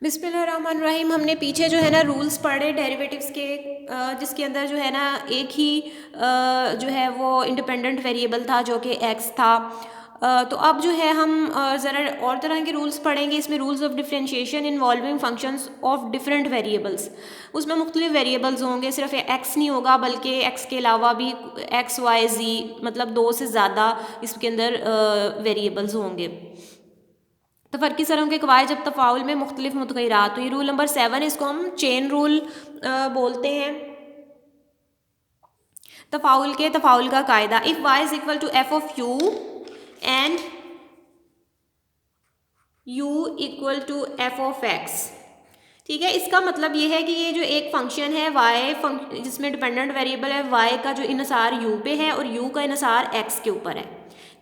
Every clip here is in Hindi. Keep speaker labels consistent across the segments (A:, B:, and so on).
A: बिस्मिल्लाहिर्रहमानिर्रहीम। हमने पीछे जो है ना रूल्स पढ़े डेरिवेटिव्स के, जिसके अंदर जो है ना एक ही जो है वो इंडिपेंडेंट वेरिएबल था जो कि एक्स था। तो अब जो है हम ज़रा और तरह के रूल्स पढ़ेंगे। इसमें rules of differentiation involving functions of different variables. उसमें मुख्तलिफ वेरिएबल्स होंगे, सिर्फ एक्स नहीं होगा बल्कि एक्स के अलावा भी एक्स वाई जी मतलब दो से ज़्यादा इसके अंदर वेरिएबल्स होंगे। तफरकी सरों के कवायद जब तफ़ाउल में मुख्तलिफ मुतग़य्यरात। तो ये रूल नंबर 7, इसको हम चेन रूल बोलते हैं। तफ़ाउल का कायदा, if y is equal to f of u and u equal to f of x. ठीक है, इसका मतलब ये है कि ये जो एक फंक्शन है वाई जिसमें डिपेंडेंट वेरिएबल है वाई का जो इनसार यू पे है और यू का इनसार एक्स के ऊपर है।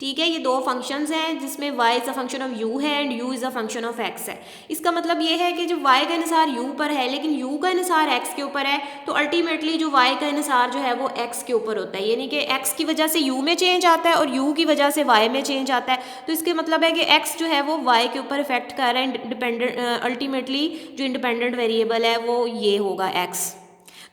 A: ठीक है, ये दो फंक्शंस हैं जिसमें y is a function of u है and u is a function of x है। इसका मतलब ये है कि जो y का इनसार u पर है लेकिन u का इनसार x के ऊपर है, तो अल्टीमेटली जो y का इनसार जो है वो x के ऊपर होता है, यानी कि x की वजह से u में चेंज आता है और u की वजह से y में चेंज आता है। तो इसके मतलब है कि x जो है वो y के ऊपर इफेक्ट कर रहा है। डिपेंडेंट अल्टीमेटली जो इंडिपेंडेंट वेरिएबल है वो ये होगा x।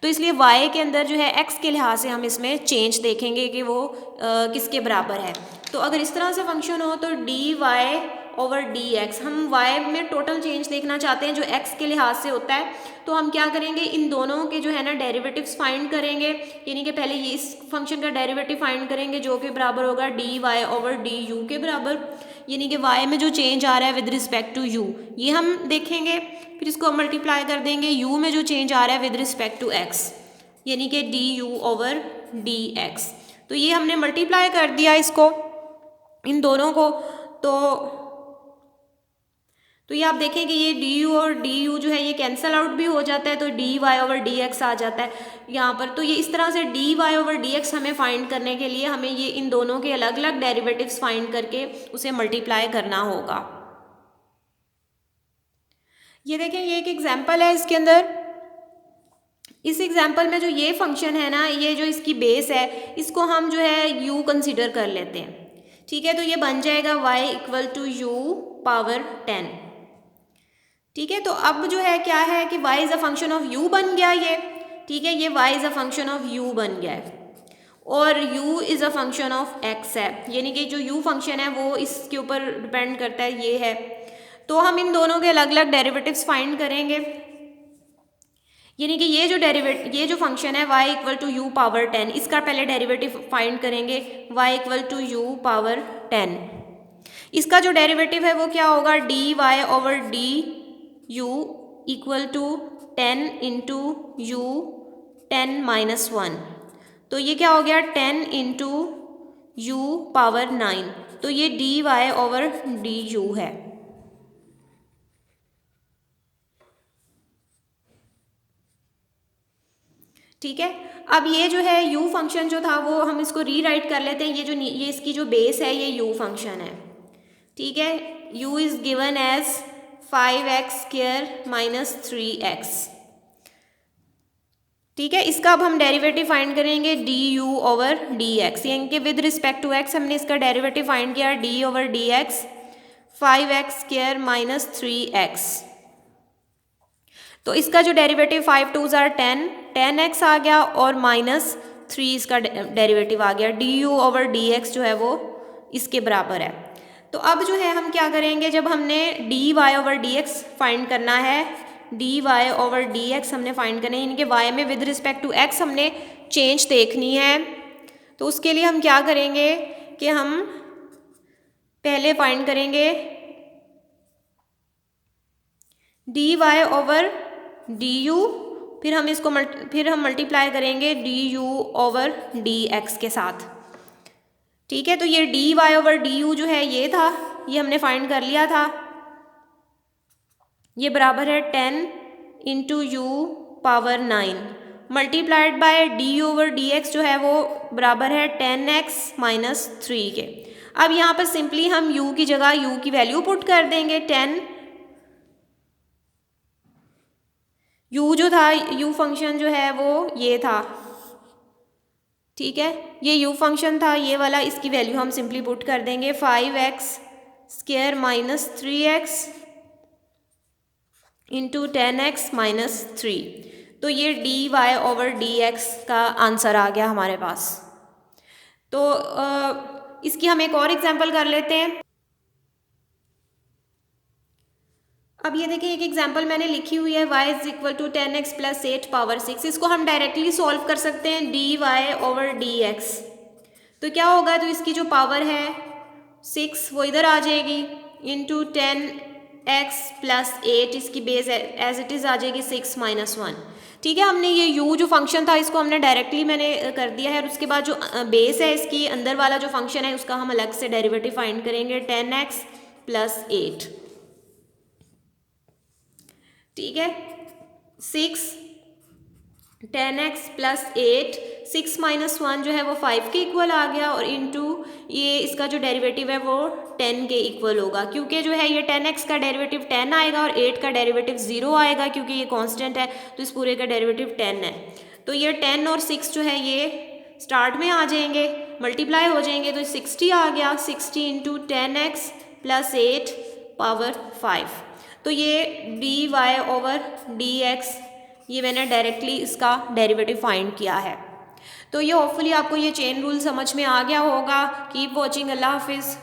A: तो इसलिए y के अंदर जो है x के लिहाज से हम इसमें चेंज देखेंगे कि वो किसके बराबर है। तो अगर इस तरह से फंक्शन हो तो D Y over D x, हम y में टोटल चेंज देखना चाहते हैं जो x के लिहाज से होता है। तो हम क्या करेंगे, इन दोनों के जो है ना डेरिवेटिव्स फाइंड करेंगे, यानी कि पहले ये इस फंक्शन का डेरिवेटिव फाइंड करेंगे जो कि बराबर होगा d Y over d u के बराबर, यानी कि y में जो चेंज आ रहा है विद रिस्पेक्ट टू u ये हम देखेंगे। फिर इसको मल्टीप्लाई कर देंगे u में जो चेंज आ रहा है विद रिस्पेक्ट टू x, यानी कि D u over D x. तो ये हमने मल्टीप्लाई कर दिया इसको, इन दोनों को। तो ये आप देखें कि ये डी यू और डी यू जो है ये कैंसल आउट भी हो जाता है, तो D Y over D X आ जाता है यहाँ पर। तो ये इस तरह से D Y over D X हमें फाइंड करने के लिए हमें ये इन दोनों के अलग अलग डेरिवेटिव्स फाइंड करके उसे मल्टीप्लाई करना होगा। ये देखें, ये एक एग्जाम्पल है इसके अंदर। इस एग्जाम्पल में जो ये फंक्शन है ना, ये जो इसकी बेस है इसको हम जो है u कंसिडर कर लेते हैं। ठीक है, तो ये बन जाएगा y equal to u power 10। ठीक है, तो अब जो है क्या है कि y is a function of u बन गया ये। ठीक है, ये y is a function of u बन गया है और u is a function of x है, यानी कि जो u फंक्शन है वो इसके ऊपर डिपेंड करता है, ये है। तो हम इन दोनों के अलग अलग डेरिवेटिव्स फाइंड करेंगे, यानी कि ये जो फंक्शन है y equal to u power 10, इसका पहले डेरिवेटिव फाइंड करेंगे y equal to u power 10। इसका जो डेरिवेटिव है वो क्या होगा, d Y over d u equal to 10 into u 10 minus 1। तो ये क्या हो गया 10 इंटू यू पावर 9। तो ये d Y over d u है। ठीक है, अब ये जो है u फंक्शन जो था वो हम इसको रीराइट कर लेते हैं। ये इसकी जो बेस है ये u फंक्शन है। ठीक है, u is given as 5x square minus 3x। ठीक है, इसका अब हम डेरिवेटिव फाइंड करेंगे d u over D x, यानी कि विद रिस्पेक्ट टू x हमने इसका डेरिवेटिव फाइंड किया d over D x 5x square minus 3x। तो इसका जो डेरिवेटिव 5 2 ज़ार 10x आ गया और माइनस 3 इसका डेरिवेटिव आ गया, D u over D x जो है वो इसके बराबर है। तो अब जो है हम क्या करेंगे, जब हमने d Y over D x find करना है, d Y over D x हमने फाइंड करना है, यानी कि वाई में विद रिस्पेक्ट टू एक्स हमने चेंज देखनी है। तो उसके लिए हम क्या करेंगे कि हम पहले फाइंड करेंगे d Y over d u, फिर हम मल्टीप्लाई करेंगे d u over D x के साथ। ठीक है, तो ये d Y over d u जो है ये था, ये हमने फाइंड कर लिया था, ये बराबर है 10 into you power 9 multiplied by D u over D x जो है वो बराबर है 10x माइनस 3 के। अब यहाँ पर सिंपली हम u की जगह u की वैल्यू पुट कर देंगे 10। u जो था, u फंक्शन जो है वो ये था। ठीक है, ये u फंक्शन था ये वाला, इसकी वैल्यू हम सिंपली पुट कर देंगे 5x square minus 3x into 10x-3। तो ये dy/dx का आंसर आ गया हमारे पास। तो इसकी हम एक और एग्जांपल कर लेते हैं। अब ये देखिए एक एग्जांपल मैंने लिखी हुई है y is equal to 10x + 8 power 6। इसको हम डायरेक्टली सॉल्व कर सकते हैं dy/dx। तो क्या होगा, तो इसकी जो पावर है 6 वो इधर आ जाएगी, इंटू 10x + 8, इसकी बेस एज इट इज़ आ जाएगी 6 - 1। ठीक है, हमने ये u जो फंक्शन था इसको हमने डायरेक्टली मैंने कर दिया है, और उसके बाद जो बेस है इसकी अंदर वाला जो फंक्शन है उसका हम अलग से डेरिवेटिव फाइंड करेंगे 10x + 8। ठीक है, 6 10x + 8, 6 - 1 जो है वो 5 के इक्वल आ गया, और इंटू ये इसका जो डेरिवेटिव है वो 10 के इक्वल होगा, क्योंकि जो है ये 10x का डेरिवेटिव 10 आएगा और 8 का डेरिवेटिव 0 आएगा, क्योंकि ये कांस्टेंट है तो इस पूरे का डेरिवेटिव 10 है। तो ये 10 और 6 जो है ये स्टार्ट में आ जाएंगे, मल्टीप्लाई हो जाएंगे, तो 60 आ गया, 60 इंटू 10x + 8 पावर 5। तो ये dy/dx ये मैंने डायरेक्टली इसका डेरिवेटिव फाइंड किया है। तो ये होपफुली आपको ये चेन रूल समझ में आ गया होगा। कीप वॉचिंग, अल्लाह हाफिज़।